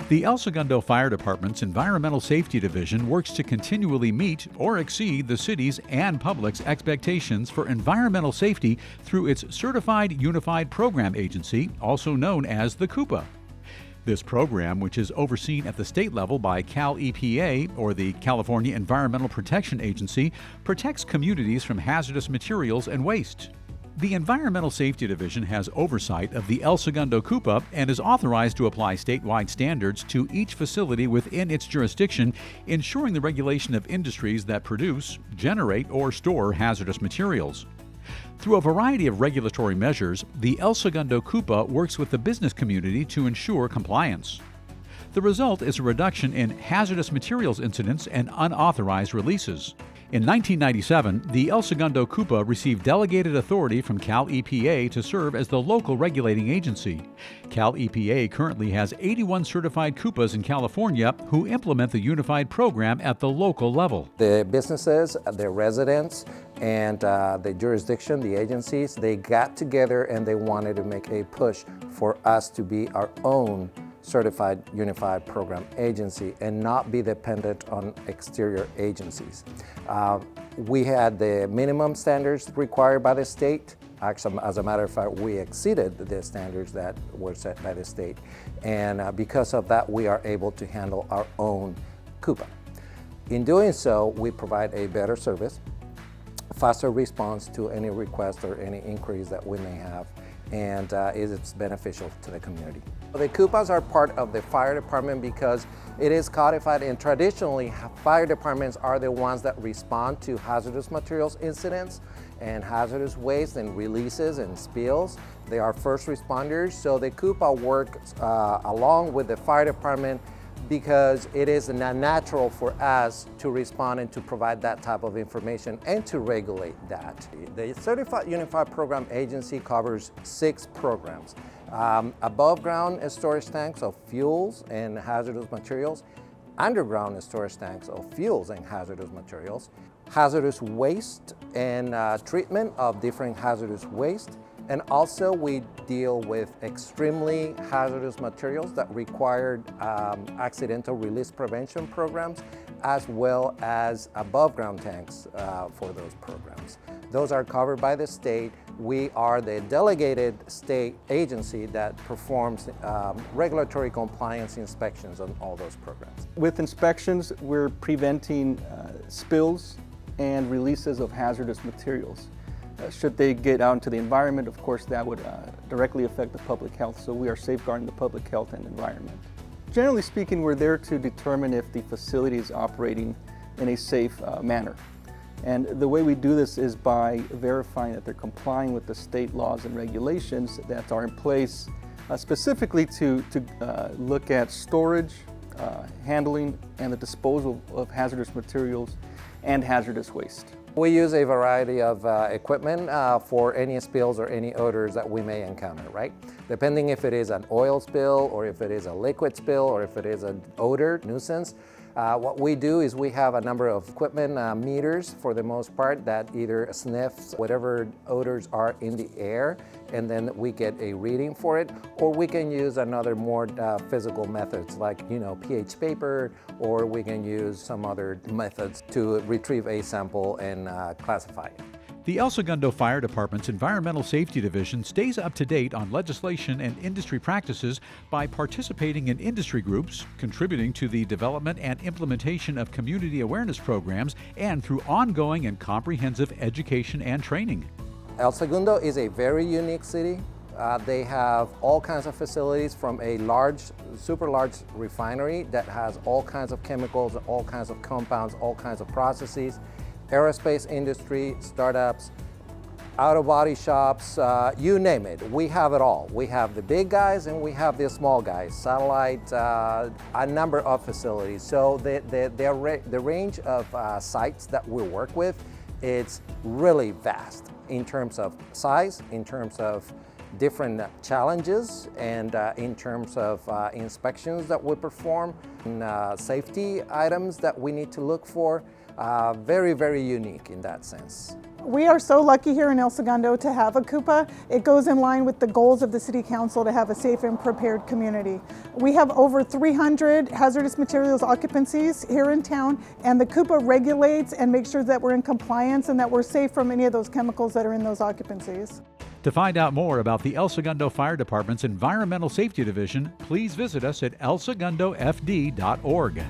The El Segundo Fire Department's Environmental Safety Division works to continually meet or exceed the city's and public's expectations for environmental safety through its Certified Unified Program Agency, also known as the CUPA. This program, which is overseen at the state level by Cal EPA, or the California Environmental Protection Agency, protects communities from hazardous materials and waste. The Environmental Safety Division has oversight of the El Segundo CUPA and is authorized to apply statewide standards to each facility within its jurisdiction, ensuring the regulation of industries that produce, generate, or store hazardous materials. Through a variety of regulatory measures, the El Segundo CUPA works with the business community to ensure compliance. The result is a reduction in hazardous materials incidents and unauthorized releases. In 1997, the El Segundo CUPA received delegated authority from Cal EPA to serve as the local regulating agency. Cal EPA currently has 81 certified CUPAs in California who implement the unified program at the local level. The businesses, the residents, and the jurisdiction, the agencies, they got together and they wanted to make a push for us to be our own Certified Unified Program Agency and not be dependent on exterior agencies. We had the minimum standards required by the state. Actually, as a matter of fact, we exceeded the standards that were set by the state. And because of that, we are able to handle our own CUPA. In doing so, we provide a better service, faster response to any request or any inquiries that we may have, and it's beneficial to the community. The CUPAs are part of the fire department because it is codified, and traditionally fire departments are the ones that respond to hazardous materials incidents and hazardous waste and releases and spills. They are first responders, so the CUPA works along with the fire department because it is natural for us to respond and to provide that type of information and to regulate that. The Certified Unified Program Agency covers 6 programs. Above ground storage tanks of fuels and hazardous materials, underground storage tanks of fuels and hazardous materials, hazardous waste and treatment of different hazardous waste, and also we deal with extremely hazardous materials that require accidental release prevention programs, as well as above ground tanks for those programs. Those are covered by the state. We are the delegated state agency that performs regulatory compliance inspections on all those programs. With inspections, we're preventing spills and releases of hazardous materials. Should they get out into the environment, of course, that would directly affect the public health, so we are safeguarding the public health and environment. Generally speaking, we're there to determine if the facility is operating in a safe manner. And the way we do this is by verifying that they're complying with the state laws and regulations that are in place, specifically to look at storage, handling, and the disposal of hazardous materials and hazardous waste. We use a variety of equipment for any spills or any odors that we may encounter, right? Depending if it is an oil spill or if it is a liquid spill or if it is an odor nuisance. What we do is we have a number of equipment meters for the most part that either sniffs whatever odors are in the air, and then we get a reading for it, or we can use another more physical methods like pH paper, or we can use some other methods to retrieve a sample and classify it. The El Segundo Fire Department's Environmental Safety Division stays up to date on legislation and industry practices by participating in industry groups, contributing to the development and implementation of community awareness programs, and through ongoing and comprehensive education and training. El Segundo is a very unique city. They have all kinds of facilities, from a super large refinery that has all kinds of chemicals, all kinds of compounds, all kinds of processes, aerospace industry, startups, auto body shops, you name it. We have it all. We have the big guys and we have the small guys, satellite, a number of facilities. So the range of sites that we work with, it's really vast in terms of size, in terms of different challenges and in terms of inspections that we perform, and safety items that we need to look for. Very, very unique in that sense. We are so lucky here in El Segundo to have a CUPA. It goes in line with the goals of the City Council to have a safe and prepared community. We have over 300 hazardous materials occupancies here in town, and the CUPA regulates and makes sure that we're in compliance and that we're safe from any of those chemicals that are in those occupancies. To find out more about the El Segundo Fire Department's Environmental Safety Division, please visit us at elsegundofd.org.